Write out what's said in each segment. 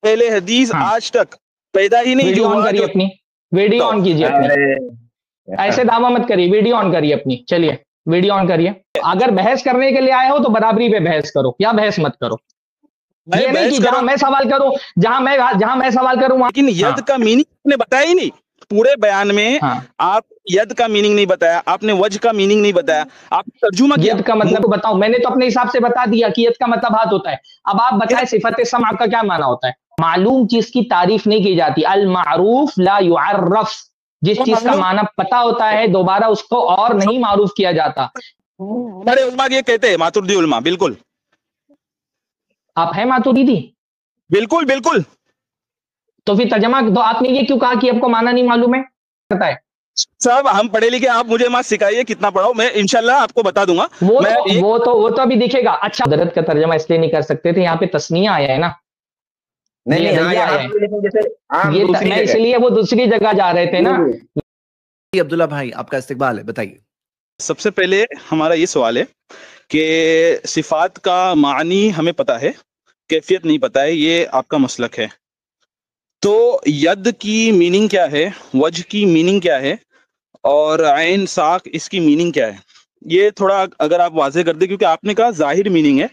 اہل حدیث آج تک پیدا ہی نہیں ویڈیو آن کریے اپنی، ویڈیو آن کیجیے اپنی، ایسے دعویٰ مت کریے، ویڈیو آن کریے اپنی، چلیے ویڈیو آن کریے. اگر بحث کرنے کے لیے آئے ہو تو برابری پہ بحث کرو، یا بحث مت کرو. یہ نہیں کہ جہاں میں سوال کروں، جہاں میں سوال کروں. لیکن ید کا میننگ آپ نے بتایا ہی نہیں پورے بیان میں. آپ ید کا میننگ نہیں بتایا، آپ نے وجہ کا میننگ نہیں بتایا، آپ نے ترجمہ کیا. ید کا مطلب بتاؤں، میں نے تو اپنے حساب سے بتا دیا کہ ید کا مطلب ہاتھ ہوتا ہے. اب آپ بتائیں صفت سمع کا کیا معنی ہوتا ہے؟ معلوم چیز کی تعریف نہیں کی جاتی. المعروف لا يعرف، جس چیز کا معنی پتا ہوتا ہے دوبارہ اس کو اور نہیں معروف کیا جاتا. ہمارے علماء یہ کہتے ہیں، ماتریدی علماء. بالکل آپ ہیں ماتریدی؟ بالکل بالکل. تو پھر ترجمہ تو آپ نے یہ کیوں کہا کہ آپ کو معنی نہیں معلوم ہے؟ صاحب ہم پڑھے لکھے، آپ مجھے مت سکھائیے کتنا پڑھاؤ، میں انشاءاللہ آپ کو بتا دوں گا. وہ تو ابھی دکھے گا. اچھا حضرت کا ترجمہ اس لیے نہیں کر سکتے تھے، یہاں پہ تسنیہ آیا ہے نا. میں اس لیے وہ دوسری جگہ جا رہے تھے نا. عبداللہ بھائی آپ کا استقبال ہے، بتائیے. سب سے پہلے ہمارا یہ سوال ہے کہ صفات کا معنی ہمیں پتا ہے، کیفیت نہیں پتا ہے، یہ آپ کا مسلک ہے. تو ید کی میننگ کیا ہے، وجہ کی میننگ کیا ہے، اور عین ساق اس کی میننگ کیا ہے، یہ تھوڑا اگر آپ واضح کر دیں. کیونکہ آپ نے کہا ظاہر میننگ ہے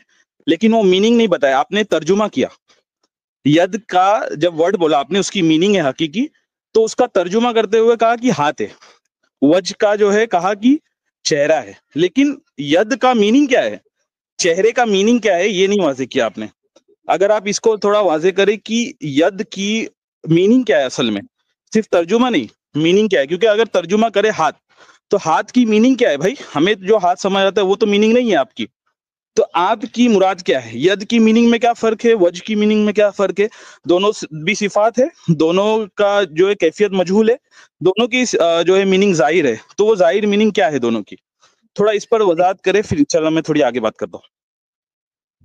لیکن وہ میننگ نہیں بتایا، آپ نے ترجمہ کیا. ید کا جب ورڈ بولا آپ نے، اس کی میننگ ہے حقیقی، تو اس کا ترجمہ کرتے ہوئے کہا کہ ہاتھ ہے. وجہ کا جو ہے کہا کہ چہرہ ہے. لیکن ید کا میننگ کیا ہے، چہرے کا میننگ کیا ہے، یہ نہیں واضح کیا آپ نے. اگر آپ اس کو تھوڑا واضح کریں کہ ید کی میننگ کیا ہے، اصل میں صرف ترجمہ نہیں، میننگ کیا ہے. کیونکہ اگر ترجمہ کرے ہاتھ، تو ہاتھ کی میننگ کیا ہے بھائی؟ ہمیں جو ہاتھ سمجھ آتا ہے وہ تو میننگ نہیں ہے آپ کی. تو آپ کی مراد کیا ہے؟ ید کی میننگ میں کیا فرق ہے، وجہ کی میننگ میں کیا فرق ہے؟ دونوں بھی صفات ہے، دونوں کا جو ہے کیفیت مجہول ہے، دونوں کی جو ہے میننگ ظاہر ہے. تو وہ ظاہر میننگ کیا ہے دونوں کی؟ تھوڑا اس پر وضاحت کرے، پھر انشاءاللہ میں تھوڑی آگے بات کرتا ہوں.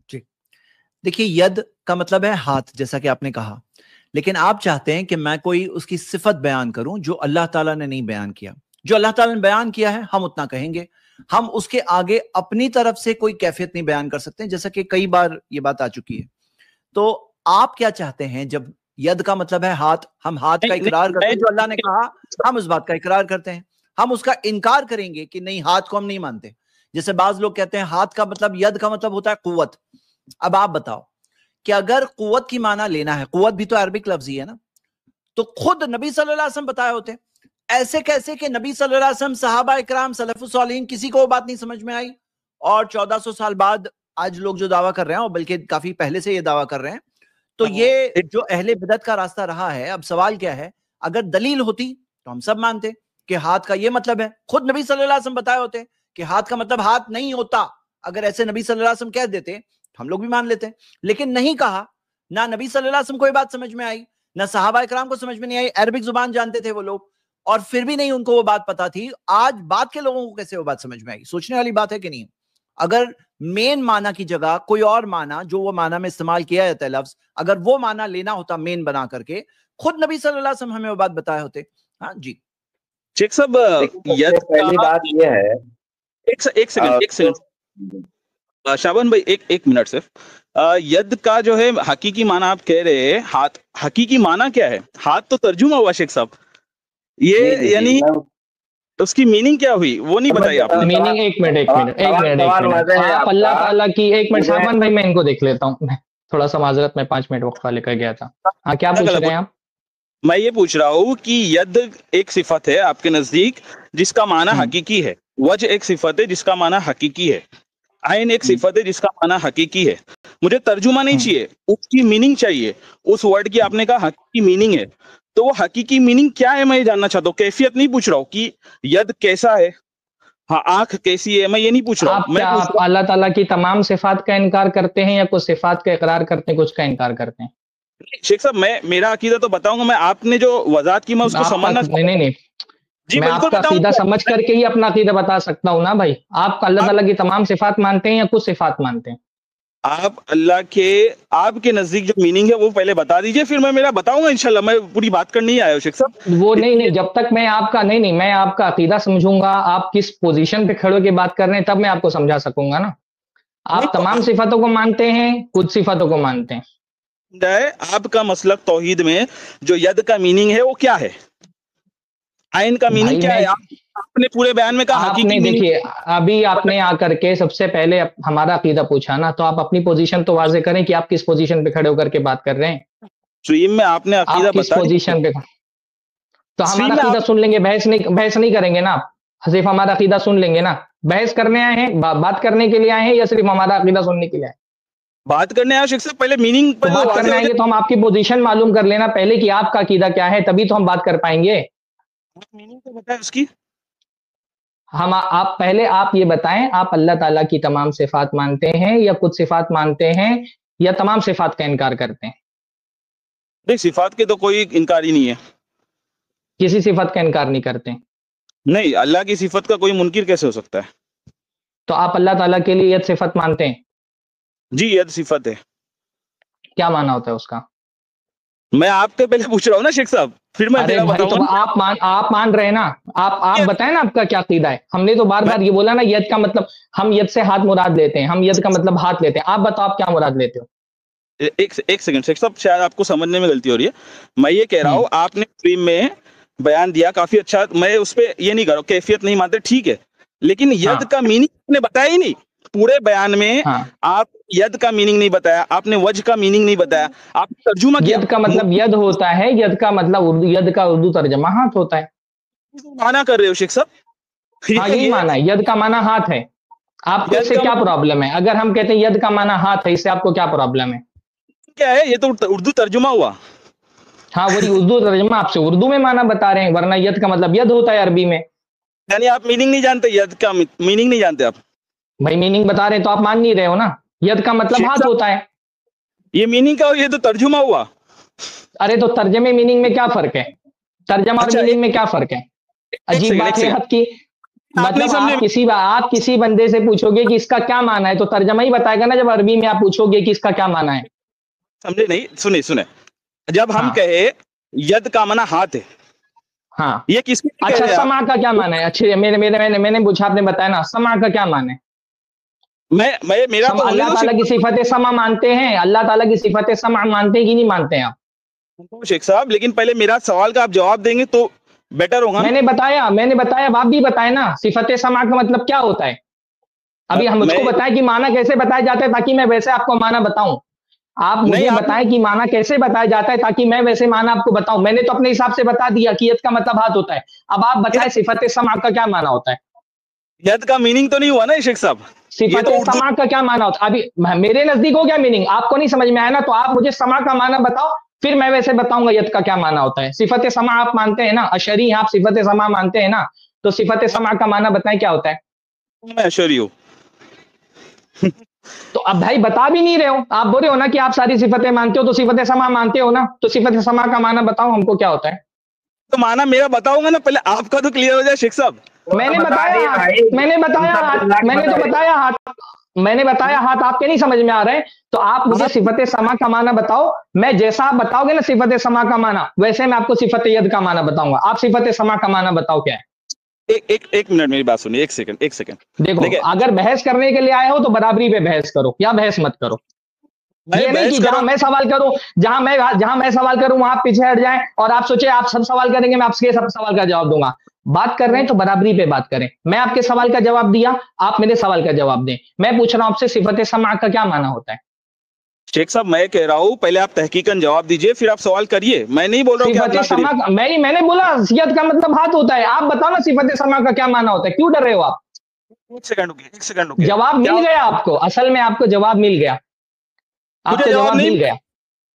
جی دیکھیے، ید کا مطلب ہے ہاتھ، جیسا کہ آپ نے کہا. لیکن آپ چاہتے ہیں کہ میں کوئی اس کی صفت بیان کروں جو اللہ تعالیٰ نے نہیں بیان کیا. جو اللہ تعالیٰ نے بیان کیا ہے ہم اتنا کہیں گے، ہم اس کے آگے اپنی طرف سے کوئی کیفیت نہیں بیان کر سکتے، جیسا کہ کئی بار یہ بات آ چکی ہے. تو آپ کیا چاہتے ہیں؟ جب ید کا مطلب ہے ہاتھ، ہم ہاتھ کا اقرار کرتے ہیں، جو اللہ نے کہا ہم اس بات کا اقرار کرتے ہیں. ہم اس کا انکار کریں گے کہ نہیں، ہاتھ کو ہم نہیں مانتے. جیسے بعض لوگ کہتے ہیں ہاتھ کا مطلب، ید کا مطلب ہوتا ہے قوت. اب آپ بتاؤ کہ اگر قوت کی معنی لینا ہے، قوت بھی تو عربک لفظ ہی ہے نا، تو خود نبی صلی اللہ علیہ وسلم بتائے ہوتے. ایسے کیسے کہ نبی صلی اللہ علیہ وسلم، صحابہ اکرام، سلف الصالحین، کسی کو وہ بات نہیں سمجھ میں آئی، اور 1400 سال بعد آج لوگ جو دعویٰ کر رہے ہیں، اور بلکہ کافی پہلے سے یہ دعویٰ کر رہے ہیں. تو یہ جو اہل بدعت کا راستہ رہا ہے. اب سوال کیا ہے، اگر دلیل ہوتی تو ہم سب مانتے کہ ہاتھ کا یہ مطلب ہے. خود نبی صلی اللہ علیہ وسلم بتائے ہوتے کہ ہاتھ کا مطلب ہاتھ نہیں ہوتا. اگر ایسے نبی صلی اللہ علیہ وسلم کہہ دیتے ہم لوگ بھی مان لیتے. لیکن نہیں کہا. نہ نبی صلی اللہ علیہ وسلم کو یہ بات سمجھ میں آئی، نہ صحابہ اکرام کو سمجھ میں نہیں آئی. عربک زبان جانتے تھے وہ لوگ، اور پھر بھی نہیں ان کو وہ بات پتا تھی. آج بعد کے لوگوں کو کیسے وہ بات سمجھ میں آئی؟ سوچنے والی بات ہے کہ نہیں؟ اگر مین معنی کی جگہ کوئی اور معنی، جو وہ معنی میں استعمال کیا جاتا ہے لفظ، اگر وہ معنی لینا ہوتا مین بنا کر کے، خود نبی صلی اللہ علیہ وسلم ہمیں وہ بات بتائے ہوتے. ہاں جی شیخ صاحب، پہلی بات یہ ہے، ایک سیکنڈ شابان بھائی، ایک منٹ صرف. ید کا جو ہے حقیقی معنی آپ کہہ رہے ہیں ہاتھ، حقیقی معنی کیا ہے؟ ہاتھ تو ترجمہ ہوا شیخ صاحب، یہ یعنی اس کی میننگ کیا ہوئی وہ نہیں بتائی آپ نے. میننگ ایک منٹ آپ اللہ تعالیٰ کی، ایک منٹ شابان بھائی میں ان کو دیکھ لیتا ہوں، تھوڑا سا معذرت، میں 5 منٹ وقفہ لے کر گیا تھا. ہاں کیا پوچھ رہے ہیں آپ؟ میں یہ پوچھ رہا ہوں کہ ید ایک صفت ہے آپ کے نزدیک جس کا معنی حقیقی ہے، وجہ ایک صفت ہے جس کا معنی حقیقی ہے، عین ایک صفت ہے جس کا معنی حقیقی ہے. مجھے ترجمہ نہیں چاہیے، اس کی میننگ چاہیے. اس ورڈ کی آپ نے کہا حقیقی میننگ ہے، تو وہ حقیقی میننگ کیا ہے میں یہ جاننا چاہتا ہوں. کیفیت نہیں پوچھ رہا ہوں کہ ید کیسا ہے، ہاں آنکھ کیسی ہے، میں یہ نہیں پوچھ رہا ہوں. میں آپ اللہ تعالیٰ کی تمام صفات کا انکار کرتے ہیں یا کچھ صفات کا اقرار کرتے ہیں، کچھ کا انکار کرتے ہیں؟ شیخ صاحب میں میرا عقیدہ تو بتاؤں گا. میں آپ نے جو وضاحت کی میں اس کو سمجھنا نہیں جی میں آپ کا عقیدہ سمجھ کر کے ہی اپنا عقیدہ بتا سکتا ہوں نا بھائی. آپ اللہ تعالیٰ کی تمام صفات مانتے ہیں یا کچھ صفات مانتے ہیں؟ آپ اللہ کے، آپ کے نزدیک جو میننگ ہے وہ پہلے بتا دیجئے، پھر میں میرا بتاؤں گا انشاءاللہ. میں پوری بات کرنے ہی آیا ہوں شیخ صاحب. وہ نہیں جب تک میں آپ کا میں آپ کا عقیدہ سمجھوں گا، آپ کس پوزیشن پہ کھڑے کے بات کر رہے ہیں، تب میں آپ کو سمجھا سکوں گا نا. آپ تمام صفاتوں کو مانتے ہیں، کچھ صفاتوں کو مانتے ہیں؟ آپ کا مسلک توحید میں جو ید کا میننگ ہے وہ کیا ہے؟ عین کا میننگ کیا ہے؟ آپ نے پورے بیان میں کہا آپ نے دیکھیے ابھی آپ نے آ کر کے سب سے پہلے ہمارا عقیدہ پوچھا نا، تو آپ اپنی پوزیشن تو واضح کریں کہ آپ کس پوزیشن پہ کھڑے ہو کر کے بات کر رہے ہیں. اسٹریم میں آپ نے عقیدہ آپ کس بتا پوزیشن پہ، تو اسٹریم ہمارا میں عقیدہ سن لیں گے، بحث نہیں کریں گے نا آپ، صرف ہمارا عقیدہ سن لیں گے نا. بحث کرنے آئے ہیں، بات کرنے کے لیے آئے ہیں، یا صرف ہمارا عقیدہ سننے کے لیے آئے ہیں؟ بات کرنے آئے شیخ صاحب، پہلے میننگ تو بات کرنے آئیں گے تو ہم آپ کی پوزیشن معلوم کر لینا پہلے کہ آپ کا عقیدہ کیا ہے، تبھی تو ہم بات کر پائیں گے. میننگ تو بتائیں اس کی. آپ پہلے آپ یہ بتائیں، آپ اللہ تعالیٰ کی تمام صفات مانتے ہیں یا کچھ صفات مانتے ہیں یا تمام صفات کا انکار کرتے ہیں؟ نہیں، صفات کے تو کوئی انکار ہی نہیں ہے. کسی صفت کا انکار نہیں کرتے ہیں؟ نہیں، اللہ کی صفت کا کوئی منکر کیسے ہو سکتا ہے؟ تو آپ اللہ تعالیٰ کے لیے ید صفت مانتے ہیں؟ جی، ید صفت ہے. کیا مانا ہوتا ہے اس کا؟ میں آپ کے پہلے پوچھ رہا ہوں نا شیخ صاحب، پھر میں ارے میرا بھائی تو بتاؤں. آپ مان رہے ہیں نا، آپ بتائیں نا آپ کا کیا عقیدہ ہے. ہم نے تو بار بار یہ بولا نا ید کا مطلب، ہم ید سے ہاتھ مراد لیتے ہیں، ہم ید کا مطلب ہاتھ لیتے ہیں. آپ بتاؤ آپ کیا مراد لیتے ہو؟ ایک سیکنڈ شیخ صاحب، شاید آپ کو سمجھنے میں غلطی ہو رہی ہے. میں یہ کہہ رہا ہوں آپ نے اسٹریم میں بیان دیا کافی اچھا، میں اس پہ یہ نہیں کر رہا ہوں کیفیت نہیں مانتے، ٹھیک ہے، لیکن ید کا میننگ آپ نے بتایا ہی نہیں پورے بیان میں. آپ ید کا میننگ نہیں بتایا، آپ نے وجہ کا میننگ نہیں بتایا، آپ نے ترجمہ کیا. ید کا مطلب ید ہوتا ہے، ید کا مطلب ید کا اردو ترجمہ ہاتھ ہوتا ہے. مانا کر رہے ہو شیخ صاحب؟ ہاں یہی مانا ہے، ید کا مانا ہاتھ ہے. آپ کو اس سے کیا پرابلم ہے اگر ہم کہتے ہیں ید کا مانا ہاتھ ہے، اس سے آپ کو کیا پرابلم ہے؟ کیا ہے یہ؟ تو اردو ترجمہ ہوا. ہاں وہی اردو ترجمہ، آپ سے اردو میں مانا بتا رہے ہیں، ورنہ ید کا مطلب ید ہوتا ہے عربی میں. یعنی آپ میننگ نہیں جانتے، ید کا میننگ نہیں جانتے آپ؟ بھائی میننگ بتا رہے ہیں تو آپ مان نہیں رہے ہو نا. ید کا مطلب ہاتھ ہوتا ہے. یہ میننگ کا اور یہ تو ترجمہ ہوا. ارے تو ترجمے میننگ میں کیا فرق ہے؟ ترجمہ اور میننگ میں کیا فرق ہے؟ عجیب بات ہے حد کی. مطلب آپ کسی بندے سے پوچھو گے کہ اس کا کیا مانا ہے تو ترجمہ ہی بتائے گا نا، جب عربی میں آپ پوچھو گے کہ اس کا کیا مانا ہے. سمجھے نہیں؟ سنے جب ہم کہے ید کا مانا ہاتھ ہے، ہاں یہ کس کو کہہ اچھا رہے ہیں آپ؟ سما کا کیا مانا ہے؟ اچھا میں نے پوچھا، آپ نے بتایا نا سما کا کیا مانا ہے. میرا تو اللہ تعالیٰ کی صفت سما مانتے ہیں؟ اللہ تعالیٰ کی صفت سما مانتے ہیں کہ نہیں مانتے ہیں آپ؟ شیخ صاحب لیکن پہلے میرا سوال کا آپ جواب دیں گے تو بیٹر ہوگا. میں نے بتایا آپ بھی بتائیں نا صفت سما کا مطلب کیا ہوتا ہے. ابھی ہم مجھ کو بتائیں کہ مانا کیسے بتایا جاتا ہے تاکہ میں ویسے آپ کو مانا بتاؤں. آپ مجھے بتائیں کہ مانا کیسے بتایا جاتا ہے تاکہ میں ویسے مانا آپ کو بتاؤں. میں نے تو اپنے حساب سے بتا دیا کہ ید کا مطلب ہاتھ ہوتا ہے. اب آپ بتائیں صفت سما کا کیا مانا ہوتا ہے. ید کا میننگ تو نہیں ہوا نا شیخ صاحب؟ صفت سما کا کیا مانا ہوتا ہے؟ ابھی میرے نزدیک ہو گیا میننگ، آپ کو نہیں سمجھ میں آیا نا، تو آپ مجھے سما کا مانا بتاؤ، پھر میں ویسے بتاؤں گا ید کا کیا مانا ہوتا ہے. صفت سما آپ مانتے ہیں نا، اشری ہیں آپ، صفت سما مانتے ہیں نا، تو صفت سما کا مانا بتائیں کیا ہوتا ہے. میں اشری ہوں. تو اب بھائی بتا بھی نہیں رہے ہو، آپ بول رہے ہو نا کہ آپ ساری صفتیں مانتے ہو، تو صفت سما مانتے ہو نا، تو صفت سما کا مانا بتاؤ ہم کو کیا ہوتا ہے. تو مانا میرا بتاؤں گا نا، پہلے آپ کا تو کلیئر ہو جائے شیخ صاحب. میں نے بتایا ہاتھ آپ کے نہیں سمجھ میں آ رہے، تو آپ مجھے صفت سما کا مانا بتاؤ. میں جیسا آپ بتاؤ گے نا صفت سما کا مانا، ویسے میں آپ کو صفت ید کا مانا بتاؤں گا. آپ صفت سما کا مانا بتاؤ کیا ہے. ایک منٹ میری بات سنیے، ایک سیکنڈ. دیکھو اگر بحث کرنے کے لیے آئے ہو تو برابری پہ بحث کرو، یا بحث مت کرو. یہ نہیں کہ جہاں میں سوال کروں وہاں آپ پیچھے ہٹ جائیں اور آپ سوچے آپ سب سوال کریں گے، میں آپ کے سب سوال کا جواب دوں گا. بات کر رہے ہیں تو برابری پہ بات کریں. میں آپ کے سوال کا جواب دیا، آپ میرے سوال کا جواب دیں. میں پوچھ رہا ہوں آپ سے صفت سماع کا کیا معنی ہوتا ہے. شیخ صاحب میں کہہ رہا ہوں پہلے آپ تحقیقاً جواب دیجئے، پھر آپ سوال کریے. میں نہیں بول رہا ہوں کہ آپ نہ کریے. میں نے بولا ید کا مطلب ہاتھ ہوتا ہے. آپ بتاؤ نا صفت سماع کا کیا معنی ہوتا ہے، کیوں ڈر رہے ہو آپ. ایک سیکنڈ جواب مل گیا آپ کو، اصل میں آپ کو جواب مل گیا، آپ کو جواب مل گیا.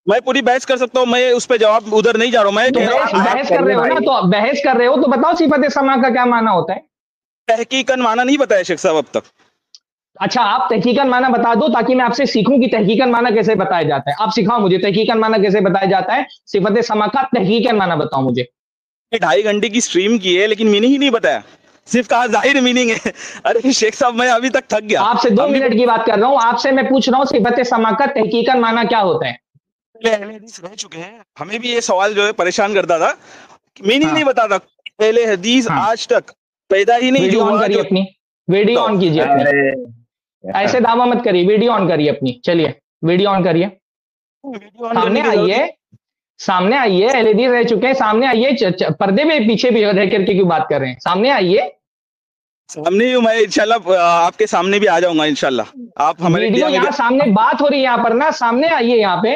میں پوری بحث کر سکتا ہوں، میں اس پہ جواب ادھر نہیں جا رہا ہوں. میں بحث کر رہے ہو نا، تو بحث کر رہے ہو تو بتاؤ صفت سماع کا کیا معنی ہوتا ہے. تحقیقاً معنی نہیں بتایا شیخ صاحب اب تک. اچھا آپ تحقیقاً معنی بتا دو تاکہ میں آپ سے سیکھوں کہ تحقیقاً معنی کیسے بتایا جاتا ہے. آپ سکھاؤ مجھے تحقیقاً معنی کیسے بتایا جاتا ہے. صفت سماع کا تحقیقاً معنی بتاؤ مجھے. 2.5 گھنٹے کی سٹریم کی ہے لیکن میننگ ہی نہیں بتایا، صرف کہا ظاہر میننگ ہے. ارے شیخ صاحب میں ابھی تک تھک گیا. آپ سے 2 منٹ کی بات کر رہا ہوں، آپ سے میں پوچھ رہا ہوں صفت سماع کا تحقیقاً معنی کیا ہوتا ہے. اہل حدیث رہ چکے ہیں، ہمیں بھی یہ سوال جو ہے پریشان کرتا تھا، میننگ نہیں بتاتا. اہل حدیث آج تک پیدا ہی نہیں ویڈیو جو آن ہوا. کریے اپنی، ویڈیو آن کیجیے اپنی. ایسے دعویٰ مت کریے، ویڈیو آن کریے اپنی. چلیے ویڈیو آن کریے. سامنے آئیے، سامنے آئیے، اہل حدیث رہ چکے ہیں، سامنے آئیے، پردے میں پیچھے بھی رہ کر کے کیوں بات کر رہے ہیں؟ سامنے آئیے. سامنے میں انشاءاللہ آپ کے سامنے بھی آ جاؤں گا انشاءاللہ. آپ ہمارے ویڈیو یہاں سامنے بات ہو رہی ہے یہاں پر نا، سامنے آئیے یہاں پہ.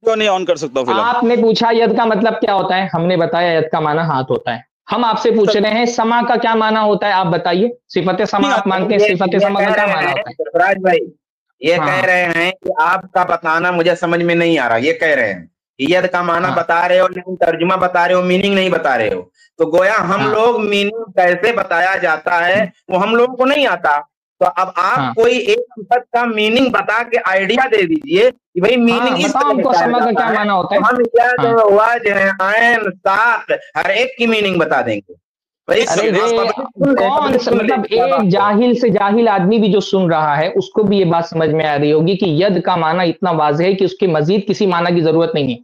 نہیں آن کر سکتا ہوں فی الحال. آپ نے پوچھا ید کا مطلب کیا ہوتا ہے، ہم نے بتایا ید کا معنی ہاتھ ہوتا ہے. ہم آپ سے پوچھ رہے ہیں سما کا کیا معنی ہوتا ہے، آپ بتائیے. صفت سما آپ مانتے ہیں، صفت سما کا کیا معنی ہوتا ہے؟ سرفراز بھائی یہ کہہ رہے ہیں کہ آپ کا بتانا مجھے سمجھ میں نہیں آ رہا، یہ کہہ رہے ہیں ید کا معنی بتا رہے ہو لیکن ترجمہ بتا رہے ہو، میننگ نہیں بتا رہے ہو. تو گویا ہم لوگ میننگ کیسے بتایا جاتا ہے وہ ہم لوگوں کو نہیں آتا. تو اب آپ کوئی ایک صفت کا میننگ بتا کے آئیڈیا دے دیجئے کہ بھائی میننگ اس طرح سما کا کیا معنی ہوتا ہے. ہم کیا ہوا جو ہے عین ساق ہر ایک کی میننگ بتا دیں گے. ارے کون مطلب ایک جاہل سے جاہل آدمی بھی جو سن رہا ہے اس کو بھی یہ بات سمجھ میں آ رہی ہوگی کہ ید کا معنی اتنا واضح ہے کہ اس کے مزید کسی معنی کی ضرورت نہیں ہے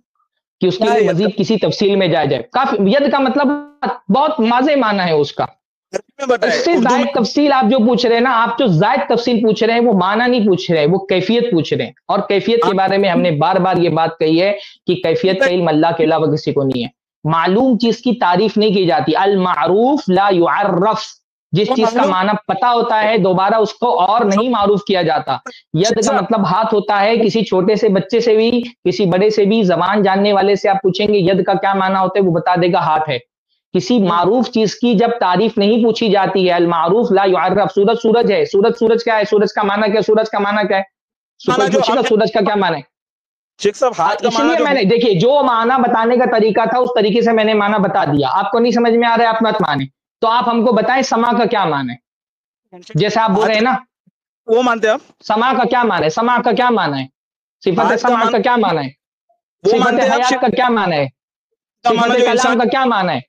کہ اس کے لیے مزید کسی تفصیل میں جایا جائے. کافی ید کا مطلب بہت واضح معنی ہے اس کا. اس سے زائد تفصیل آپ جو پوچھ رہے ہیں نا، آپ جو زائد تفصیل پوچھ رہے ہیں وہ معنی نہیں پوچھ رہے ہیں، وہ کیفیت پوچھ رہے ہیں. اور کیفیت کے بارے میں ہم نے بار بار یہ بات کہی ہے کہ کیفیت کا علم اللہ کے علاوہ کسی کو نہیں ہے. معلوم چیز کی تعریف نہیں کی جاتی. المعروف لا يعرف. جس چیز کا معنی پتا ہوتا ہے دوبارہ اس کو اور نہیں معروف کیا جاتا. ید کا مطلب ہاتھ ہوتا ہے. کسی چھوٹے سے بچے سے بھی، کسی بڑے سے بھی، زبان جاننے والے سے آپ پوچھیں گے ید کا کیا معنی ہوتا ہے، وہ بتا دے گا ہاتھ ہے. کسی معروف چیز کی جب تعریف نہیں پوچھی جاتی ہے، المعروف لا يعرف. سورج سورج ہے، سورج کیا ہے، سورج کا معنی کیا، سورج کا معنی کیا ہے، سورج کا کیا معنی ہے. اس لیے میں نے دیکھیے جو معنی بتانے کا طریقہ تھا اس طریقے سے میں نے معنی بتا دیا. آپ کو نہیں سمجھ میں آ رہا ہے آپ مت مانے، تو آپ ہم کو بتائیں سما کا کیا معنی ہے. جیسے آپ بول رہے ہیں نا وہ مانتے ہیں آپ، سما کا کیا معنی ہے، سما کا کیا معنی ہے، صفت سما کا کیا معنی ہے، صفت حیات کا کیا معنی ہے، صفت کلام کا کیا معنی ہے.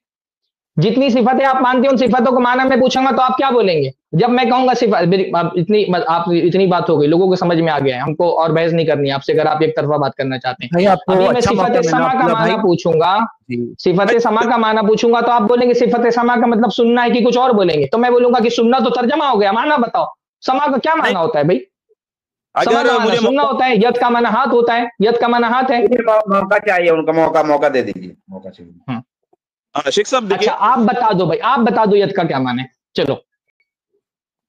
جتنی صفتیں آپ مانتے ہیں ان صفتوں کو معنی میں پوچھوں گا تو آپ کیا بولیں گے. جب میں کہوں گا صفت، آپ اتنی بات ہو گئی، لوگوں کو سمجھ میں آ گیا ہے، ہم کو اور بحث نہیں کرنی ہے آپ سے اگر آپ ایک طرفہ بات کرنا چاہتے ہیں. ابھی میں صفت سما کا معنی پوچھوں گا، صفت سما کا معنی پوچھوں گا تو آپ بولیں گے صفت سما کا مطلب سننا ہے کہ کچھ اور بولیں گے. تو میں بولوں گا کہ سننا تو ترجمہ ہو گیا، معنی بتاؤ سما کا کیا معنی ہوتا ہے. بھائی سننا ہوتا ہے، ید کا معنی ہاتھ ہوتا ہے، ید کا معنی ہاتھ ہے. موقع چاہیے ان کا، موقع دے دیجیے، موقع چاہیے. شیخ صاحب اچھا آپ بتا دو بھائی، آپ بتا دو ید کا کیا معنی ہے. چلو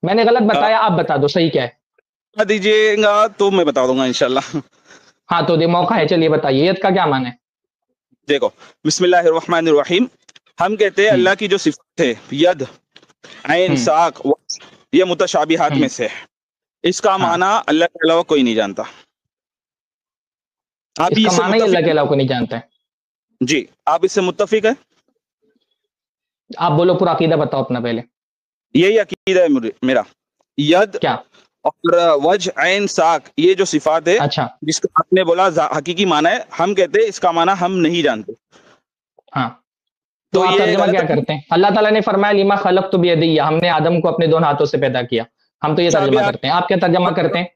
میں نے غلط بتایا، آپ بتا دو صحیح کیا ہے. بتا دیجیے گا تو میں بتا دوں گا انشاءاللہ. ہاں تو موقع ہے، چلیے بتائیے ید کا کیا معنی ہے. دیکھو بسم اللہ الرحمن الرحیم. ہم کہتے ہیں اللہ کی جو صفت ہے ید، عین، ساق، یہ متشابہات میں سے ہے. اس کا معنی اللہ کے علاوہ کوئی نہیں جانتا. آپ اس کا معنی اللہ کے علاوہ کوئی نہیں جانتا ہے. جی آپ اس سے متفق ہیں؟ آپ بولو پورا عقیدہ بتاؤ اپنا پہلے. یہی عقیدہ ہے میرا. ید کیا اور وجہ، عین، ساق، یہ جو صفات ہے اچھا جس کا آپ نے بولا حقیقی معنی ہے، ہم کہتے ہیں اس کا معنی ہم نہیں جانتے. ہاں تو آپ ترجمہ کیا کرتے ہیں. اللہ تعالیٰ نے فرمایا لما خلقت بیدی، ہم نے آدم کو اپنے دونوں ہاتھوں سے پیدا کیا. ہم تو یہ ترجمہ کرتے ہیں. آپ کیا ترجمہ کرتے ہیں،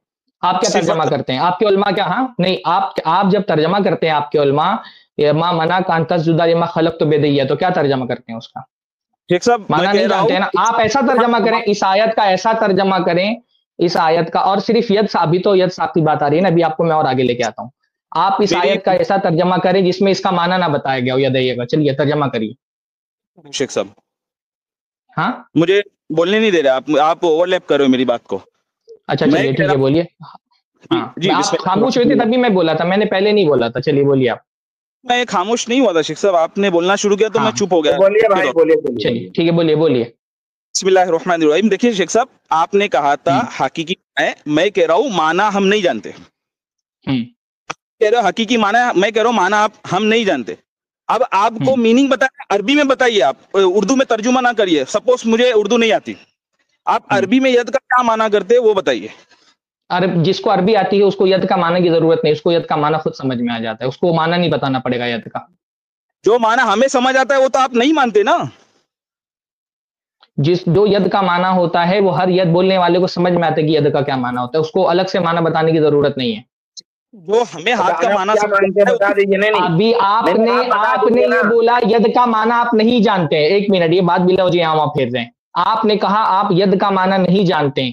آپ کیا ترجمہ کرتے ہیں، آپ کے علماء کیا. ہاں نہیں آپ جب ترجمہ کرتے ہیں آپ کے علماء ما منع کا انت جدا لما خلقت بیدی، تو کیا ترجمہ کرتے ہیں اس کا معنی نہیں جانتے ہیں نا. آپ ایسا ترجمہ کریں، اس آیت کا ایسا ترجمہ کریں، اس آیت کا. اور صرف ید ابھی تو ید ساق کی بات آ رہی ہے نا، ابھی آپ کو میں اور آگے لے کے آتا ہوں. آپ اس آیت کا ایسا ترجمہ کریں جس میں اس کا معنی نہ بتایا گیا ہو یا دئیے گا. چلیے ترجمہ کریے. شیخ صاحب ہاں مجھے بولنے نہیں دے رہے آپ اوور لیپ کر رہے ہو میری بات کو. اچھا چلیے ٹھیک ہے بولیے. ہاں آپ خاموش ہوئے تھے تبھی میں بولا تھا، میں نے پہلے نہیں بولا تھا. چلیے بولیے آپ. میں خاموش نہیں ہوا تھا شیخ صاحب، آپ نے بولنا شروع کیا تو میں چپ ہو گیا. چلیے ٹھیک ہے بولیے. بسم اللہ الرحمن الرحیم. دیکھیے شیخ صاحب آپ نے کہا تھا حقیقی میں کہہ رہا ہوں معنی ہم نہیں جانتے. کہہ رہے ہو حقیقی معنی، میں کہہ رہا ہوں معنی ہم نہیں جانتے. اب آپ کو میننگ بتائیں، عربی میں بتائیے، آپ اردو میں ترجمہ نہ کریے. سپوز مجھے اردو نہیں آتی، آپ عربی میں ید کا کیا معنی کرتے وہ بتائیے. جس کو عربی آتی ہے اس کو ید کا معنی کی ضرورت نہیں، اس کو ید کا معنی خود سمجھ میں آ جاتا ہے، اس کو معنی نہیں بتانا پڑے گا ید کا. جو معنی ہمیں سمجھ آتا ہے وہ تو آپ نہیں مانتے نا. جو ید کا معنی ہوتا ہے وہ ہر ید بولنے والے کو سمجھ میں آتا ہے کہ ید کا کیا معنی ہوتا ہے، اس کو الگ سے معنی بتانے کی ضرورت نہیں ہے. جو ہمیں ہاتھ کا معنی ابھی آپ نے یہ بولا ید کا معنی آپ نہیں جانتے. ایک منٹ، یہ بات بلا وجہ یہاں پھیر رہے ہیں. آپ نے کہا آپ ید کا معنی نہیں جانتے ہیں،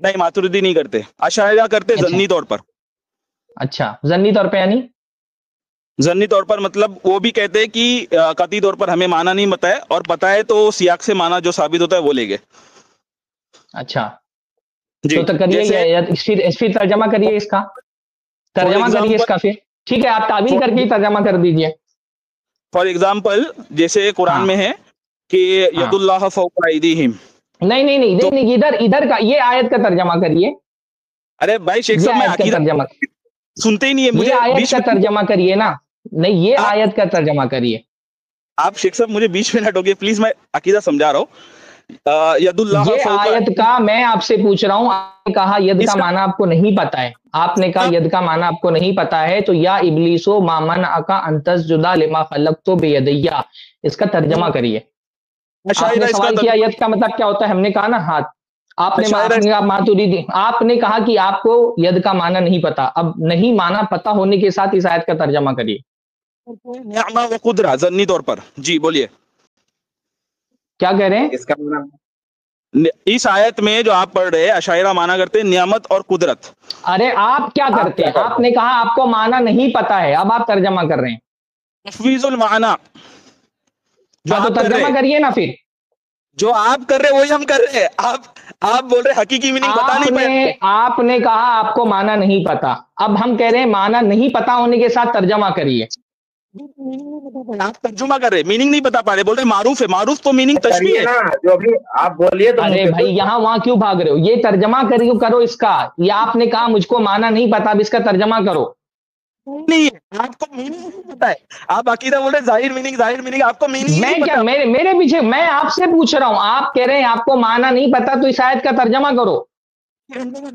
نہیں ماتریدی نہیں کرتے, اشاعرہ کرتے ضمنی طور پر. اچھا ضمنی طور پہ یعنی ضمنی طور پر مطلب وہ بھی کہتے ہیں کہ قطعی طور پر ہمیں معنی نہیں پتا ہے, اور پتا ہے تو سیاق سے معنی جو ثابت ہوتا ہے وہ لے گئے. اچھا جی تو کریے پھر ترجمہ کریے اس کا, ترجمہ کریے اس کا پھر. ٹھیک ہے آپ تعبیر کر کے ترجمہ کر دیجئے. فار ایگزامپل جیسے قرآن میں ہے کہ ید اللہ فوق ایدیہم. نہیں ادھر کا یہ آیت کا ترجمہ کریے. ارے بھائی شیخ صاحب, میں عقیدہ سنتے ہی نہیں ہے مجھے. یہ آیت کا ترجمہ کریے نا, نہیں یہ آیت کا ترجمہ کریے. آپ شیخ صاحب مجھے 20 منٹ ہو گئے پلیز, میں عقیدہ سمجھا رہا ہوں. ید اللہ یہ آیت کا میں آپ سے پوچھ رہا ہوں, آپ نے کہا ید کا معنی آپ کو نہیں پتا ہے, آپ نے کہا ید کا معنی آپ کو نہیں پتا ہے, تو یا ابلیسو ما منعک ان تسجد لما خلقت بیدی, اس کا ترجمہ کریے. آپ نے سوال کیا ید کا مطلب کیا ہوتا ہے, ہم نے کہا نا ہاتھ. آپ نے ماتریدی, آپ نے کہا کہ آپ کو ید کا معنی نہیں پتا. اب نہیں معنی پتا ہونے کے ساتھ اس آیت کا ترجمہ کریے. نعمہ و قدرہ ضمنی طور پر. جی بولیے کیا کہہ رہے ہیں. اس کا اس آیت میں جو آپ پڑھ رہے ہیں اشاعرہ معنی کرتے ہیں نعمت اور قدرت. ارے آپ کیا کرتے ہیں, آپ نے کہا آپ کو معنی نہیں پتا ہے, اب آپ ترجمہ کر رہے ہیں. تفویض المعنی جو تو ترجمہ کریے نا پھر. جو آپ کر رہے وہی ہم کر رہے ہیں. آپ بول رہے حقیقی میننگ بتا نہیں پائے. آپ نے کہا آپ کو معنی نہیں پتا, اب ہم کہہ رہے ہیں معنی نہیں پتا ہونے کے ساتھ ترجمہ کریے. آپ ترجمہ کر رہے میننگ نہیں بتا پا رہے, بول رہے معروف ہے. معروف تو میننگ تشبیہ ہے. جو بھی آپ بولیے تو ارے بھائی یہاں وہاں کیوں بھاگ رہے ہو, یہ ترجمہ کرو اس کا. یہ آپ نے کہا مجھ کو معنی نہیں پتا, اب اس کا ترجمہ کرو. نہیں آپ کو میننگ نہیں پتا ہے, آپ عقیدہ بول رہے ظاہر میننگ, آپ کو میننگ میں نہیں کیا پتا. میرے پیچھے میں آپ سے پوچھ رہا ہوں, آپ کہہ رہے ہیں آپ کو معنی نہیں پتا, تو اس آیت کا ترجمہ کرو.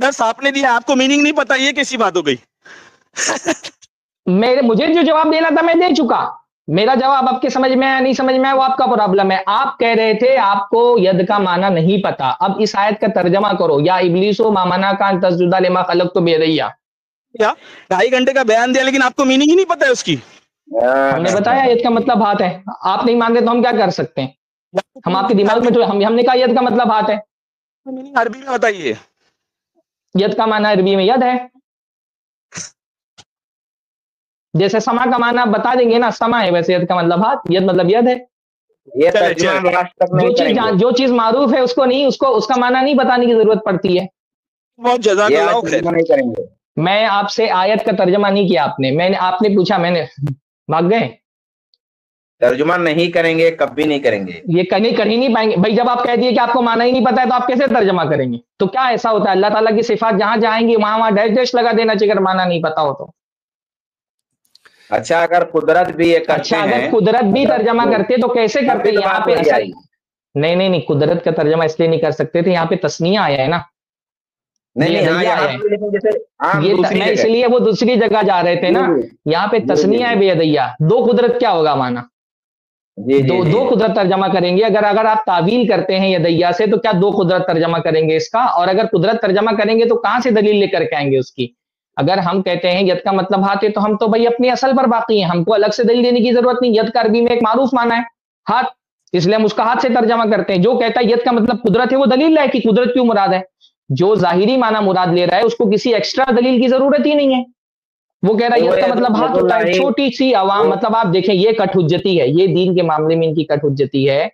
درس آپ نے دیا, آپ کو میننگ نہیں پتا, یہ کیسی بات ہو گئی. مجھے جو جواب دینا تھا میں دے چکا. میرا جواب آپ کے سمجھ میں آیا نہیں سمجھ میں آیا وہ آپ کا پرابلم ہے. آپ کہہ رہے تھے آپ کو ید کا معنی نہیں پتا, اب اس آیت کا ترجمہ کرو. یا ابلیسو ما منعک ان تسجد لما خلقت بیدی. 2.5 گھنٹے کا بیان دیا لیکن آپ کو میننگ ہی نہیں پتا ہے اس کی. ہم نے بتایا ید کا مطلب ہاتھ ہے, آپ نہیں مانتے تو ہم کیا کر سکتے ہیں. ہم آپ کے دماغ میں تو ہم نے کہا ید کا مطلب ہاتھ ہے. عربی میں بتائیے. ید کا معنی عربی میں ید ہے. جیسے سما کا معنی آپ بتا دیں گے نا, سما ہے, ویسے ید کا مطلب ہاتھ, ید مطلب ید ہے. جو چیز معروف ہے اس کو نہیں, اس کا معنی نہیں بتانے کی ضرورت پڑتی ہے. بہت جزاک اللہ خیر. میں آپ سے آیت کا ترجمہ نہیں کیا, آپ نے پوچھا, میں نے بھاگ گئے. ترجمہ نہیں کریں گے, کبھی نہیں کریں گے, یہ کہیں نہیں پائیں گے بھائی. جب آپ کہہ دیے کہ آپ کو معنی ہی نہیں پتا ہے تو آپ کیسے ترجمہ کریں گے. تو کیا ایسا ہوتا ہے اللہ تعالیٰ کی صفات جہاں جائیں گی وہاں ڈیش ڈیش لگا دینا چاہیے اگر معنی نہیں پتا ہو تو. اچھا اگر قدرت بھی یہ کرتے ہیں, اگر قدرت بھی ترجمہ کرتے تو کیسے کرتے. یہاں پہ نہیں قدرت کا ترجمہ اس لیے نہیں کر سکتے تھے, یہاں پہ تسنیہ آیا ہے نا. میں اس لیے وہ دوسری جگہ جا رہے تھے نا, یہاں پہ تسنیہ ہے بیدیا. 2 قدرت کیا ہوگا معنی, دو قدرت ترجمہ کریں گے. اگر آپ تعویل کرتے ہیں یدیا سے تو کیا 2 قدرت ترجمہ کریں گے اس کا, اور اگر قدرت ترجمہ کریں گے تو کہاں سے دلیل لے کر کے آئیں گے اس کی. اگر ہم کہتے ہیں ید کا مطلب ہاتھ ہے تو ہم تو بھائی اپنی اصل پر باقی ہیں, ہم کو الگ سے دلیل دینے کی ضرورت نہیں. ید کا عربی میں ایک معروف معنی ہے ہاتھ, اس لیے ہم اس کا ہاتھ سے ترجمہ کرتے ہیں. جو کہتا ہے ید کا مطلب قدرت ہے وہ دلیل ہے کہ قدرت کیوں مراد ہے. جو ظاہری معنی مراد لے رہا ہے اس کو کسی ایکسٹرا دلیل کی ضرورت ہی نہیں ہے. وہ کہہ رہا ہے ید کا مطلب ہاتھ ہوتا ہے. چھوٹی سی عوام, مطلب آپ دیکھیں یہ کٹ حجتی ہے, یہ دین کے معاملے میں ان کی کٹ حجتی ہے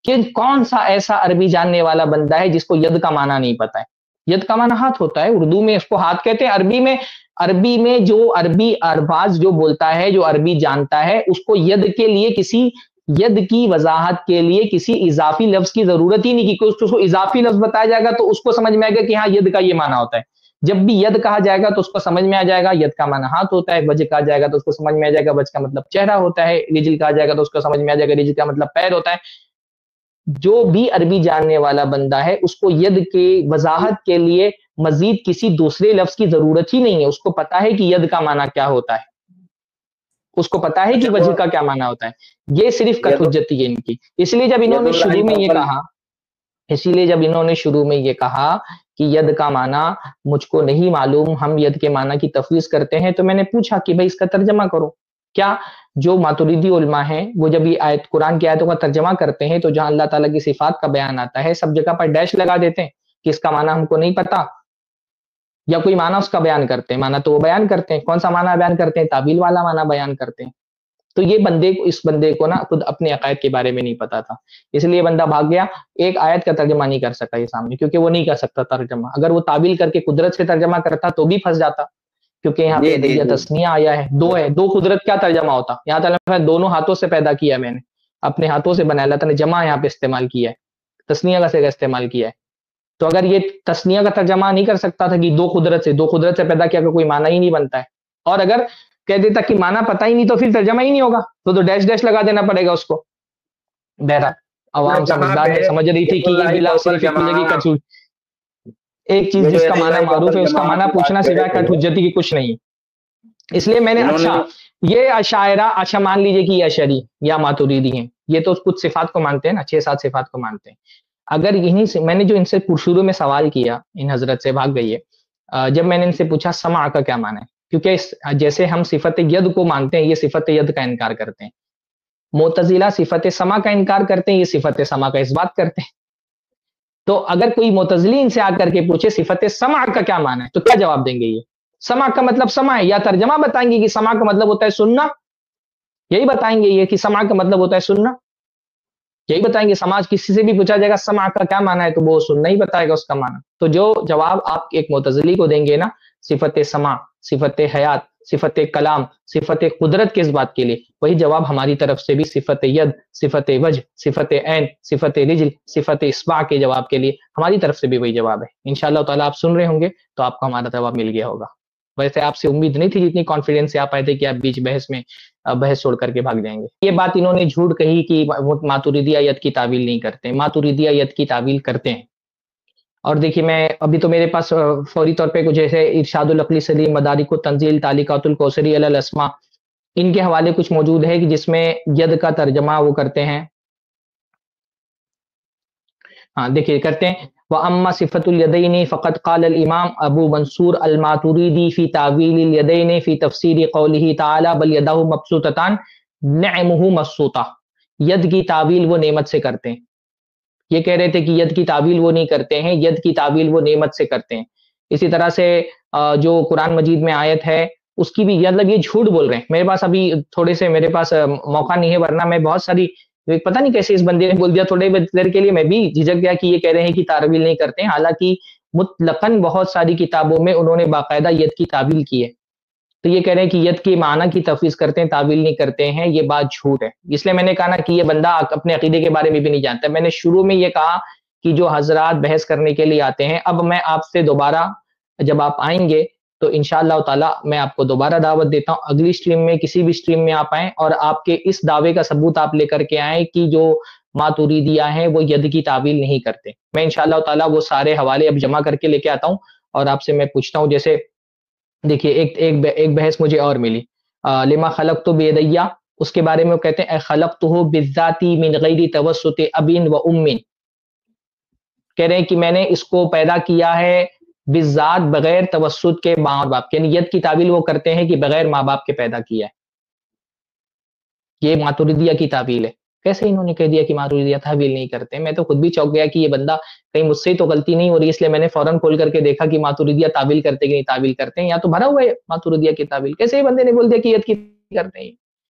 کہ کون سا ایسا عربی جاننے والا بندہ ہے جس کو ید کا معنی نہیں پتا ہے. ید کا معنی ہاتھ ہوتا ہے, اردو میں اس کو ہاتھ کہتے ہیں. عربی میں جو عربی ارباز جو بولتا ہے, جو عربی جانتا ہے, اس کو ید کے لیے کسی ید کی وضاحت کے لیے کسی اضافی لفظ کی ضرورت ہی نہیں, کیونکہ اس کو اضافی لفظ بتایا جائے گا تو اس کو سمجھ میں آئے گا کہ ہاں ید کا یہ معنی ہوتا ہے. جب بھی ید کہا جائے گا تو اس کو سمجھ میں آ جائے گا ید کا معنی ہاتھ ہوتا ہے. وجہ کہا جائے گا تو اس کو سمجھ میں آ جائے گا وجہ کا مطلب چہرہ ہوتا ہے. رجل کہا جائے گا تو اس کو سمجھ میں آ جائے گا رجل کا مطلب پیر ہوتا ہے. جو بھی عربی جاننے والا بندہ ہے اس کو ید کے وضاحت کے لیے مزید کسی دوسرے لفظ کی ضرورت ہی نہیں ہے. اس کو پتا ہے کہ ید کا معنی کیا ہوتا ہے, اس کو پتا ہے کہ وجہ کا کیا معنی ہوتا ہے. یہ صرف کٹ حجتی ہے ان کی. اس لیے جب انہوں نے شروع میں یہ کہا کہ ید کا معنی مجھ کو نہیں معلوم, ہم ید کے معنی کی تفویض کرتے ہیں, تو میں نے پوچھا کہ بھائی اس کا ترجمہ کرو. کیا جو ماتریدی علماء ہیں وہ جب یہ قرآن کی آیتوں کا ترجمہ کرتے ہیں تو جہاں اللہ تعالیٰ کی صفات کا بیان آتا ہے سب جگہ پر ڈیش لگا دیتے ہیں کہ اس کا معنی ہم کو نہیں پتا، یا کوئی معنی اس کا بیان کرتے ہیں، معنی تو وہ بیان کرتے ہیں، کون سا معنی بیان کرتے ہیں؟ تعویل والا معنی بیان کرتے ہیں. تو یہ اس بندے کو نا خود اپنے عقائد کے بارے میں نہیں پتا تھا، اس لیے بندہ بھاگ گیا، ایک آیت کا ترجمہ نہیں کر سکا یہ سامنے، کیونکہ وہ نہیں کر سکتا ترجمہ. اگر وہ تعویل کر کے قدرت سے ترجمہ کرتا تو بھی پھنس جاتا، کیونکہ یہاں پہ یدیہ تسنیہ آیا ہے، دو ہے، دو قدرت کیا ترجمہ ہوتا؟ یہاں تعالیٰ دونوں ہاتھوں سے پیدا کیا میں نے، اپنے ہاتھوں سے بنایا، اللہ تعالیٰ نے جمع یہاں پہ استعمال کیا ہے، تسنیہ کا صیغہ استعمال کیا ہے. تو اگر یہ تسنیہ کا ترجمہ نہیں کر سکتا تھا کہ دو قدرت سے پیدا کیا، کوئی معنی ہی نہیں بنتا ہے، اور اگر کہہ دیتا کہ معنی پتا ہی نہیں تو پھر ترجمہ ہی نہیں ہوگا، تو ڈیش ڈیش لگا دینا پڑے گا اس کو. بہرحال عوام سمجھدار ہے، سمجھ رہی تھی کہ یہ بلا صرف ایک چیز جس کا معنی معروف ہے اس کا معنی پوچھنا سوائے کٹ حجتی کی کچھ نہیں. اس لیے میں نے اچھا یہ اشاعرہ، اچھا مان لیجئے کہ یہ اشعری یا ماتریدی ہیں، یہ تو کچھ صفات کو مانتے ہیں نا، 6-7 صفات کو مانتے ہیں. اگر یہیں سے میں نے جو ان سے شروع میں سوال کیا، ان حضرت سے بھاگ گئی ہے، جب میں نے ان سے پوچھا سماع کا کیا معنی ہے، کیونکہ جیسے ہم صفت ید کو مانتے ہیں، یہ صفت ید کا انکار کرتے ہیں. معتزلہ صفت سماع کا انکار کرتے ہیں، یہ صفت سماع کا اثبات کرتے ہیں. تو اگر کوئی معتزلی ان سے آ کر کے پوچھے صفت سماع کا کیا معنی ہے تو کیا جواب دیں گے؟ یہ سماع کا مطلب سماع ہے، یا ترجمہ بتائیں گے کہ سماع کا مطلب ہوتا ہے سننا، یہی بتائیں گے یہ کہ سماع کا مطلب ہوتا ہے سننا، یہی بتائیں گے. سماج کسی سے بھی پوچھا جائے گا سماع کا کیا معنی ہے تو وہ سننا ہی بتائے گا اس کا معنی. تو جو جواب آپ ایک معتزلی کو دیں گے نا صفت سماع، صفت حیات، صفت کلام، صفت قدرت کے اس بات کے لیے، وہی جواب ہماری طرف سے بھی صفت ید، صفت وجہ، صفت عین، صفت رجل، صفت اصبع کے جواب کے لیے ہماری طرف سے بھی وہی جواب ہے. انشاءاللہ تعالیٰ آپ سن رہے ہوں گے تو آپ کو ہمارا جواب مل گیا ہوگا. ویسے آپ سے امید نہیں تھی جتنی کانفیڈنس سے آپ آئے تھے کہ آپ بیچ بحث میں بحث چھوڑ کر کے بھاگ جائیں گے. یہ بات انہوں نے جھوٹ کہی کہ ماتریدیہ ید کی تعویل نہیں کرتے، ماتریدیہ ید کی تعویل کرتے ہیں. اور دیکھیے میں ابھی تو میرے پاس فوری طور پہ کچھ جیسے ارشاد العقلی سلیم، مدارک التنزیل، تعلیقات الکوثری علی الاسماء، ان کے حوالے کچھ موجود ہے کہ جس میں ید کا ترجمہ وہ کرتے ہیں. ہاں دیکھیے کرتے ہیں وَأَمَّا صِفَةُ الْيَدَيْنِ فَقَدْ قَالَ الْإِمَامُ أَبُو مَنْصُورُ الْمَاتُرِيدِي فِي تَأْوِيلِ الْيَدَيْنِ فِي تَفْسِيرِ قَوْلِهِ تَعَالَى بَلْ يَدَاهُ مَبْسُوطَتَانِ نِعْمُهُ مَبْسُوطَةٌ. ید کی تعویل وہ نعمت سے کرتے ہیں. یہ کہہ رہے تھے کہ ید کی تعویل وہ نہیں کرتے ہیں، ید کی تعویل وہ نعمت سے کرتے ہیں. اسی طرح سے جو قرآن مجید میں آیت ہے اس کی بھی مطلب یہ جھوٹ بول رہے ہیں. میرے پاس ابھی تھوڑے سے میرے پاس موقع نہیں ہے، ورنہ میں بہت ساری پتہ نہیں کیسے اس بندے نے بول دیا تھوڑے دیر کے لیے، میں بھی جھجک گیا کہ یہ کہہ رہے ہیں کہ تعویل نہیں کرتے ہیں، حالانکہ مطلقاً بہت ساری کتابوں میں انہوں نے باقاعدہ ید کی تعویل کی ہے. تو یہ کہہ رہے ہیں کہ ید کے معنی کی تفویض کرتے ہیں، تعویل نہیں کرتے ہیں، یہ بات جھوٹ ہے. اس لیے میں نے کہا نا کہ یہ بندہ اپنے عقیدے کے بارے میں بھی نہیں جانتا. میں نے شروع میں یہ کہا کہ جو حضرات بحث کرنے کے لیے آتے ہیں، اب میں آپ سے دوبارہ جب آپ آئیں گے تو انشاءاللہ تعالی میں آپ کو دوبارہ دعوت دیتا ہوں، اگلی سٹریم میں کسی بھی سٹریم میں آپ آئیں اور آپ کے اس دعوے کا ثبوت آپ لے کر کے آئیں کہ جو ماتریدیہ ہیں وہ ید کی تعویل نہیں کرتے. میں انشاءاللہ تعالی وہ سارے حوالے اب جمع کر کے لے کے آتا ہوں اور آپ سے میں پوچھتا ہوں. جیسے دیکھیے ایک بحث مجھے اور ملی، لما خلقت بیدیہ، اس کے بارے میں وہ کہتے ہیں خلقتہ بالذاتی من غیر توسط اب و ام، کہہ رہے ہیں کہ میں نے اس کو پیدا کیا ہے بالذات بغیر توسط کے ماں اور باپ کے، یعنی ید کی تعویل وہ کرتے ہیں کہ بغیر ماں باپ کے پیدا کیا ہے. یہ ماتریدیہ کی تعویل ہے. کیسے انہوں نے کہہ دیا کہ ماتریدیہ تعویل نہیں کرتے؟ میں تو خود بھی چونک گیا کہ یہ بندہ کہیں مجھ سے تو غلطی نہیں ہو رہی، اس لیے میں نے فوراً کھول کر کے دیکھا کہ ماتریدیہ تعویل کرتے کہ نہیں تعویل کرتے ہیں، یا تو بھرا ہوا ہے ماتریدیہ کی تعویل. کیسے یہ بندے نے بول دیا کہ ید کی کرتے ہیں؟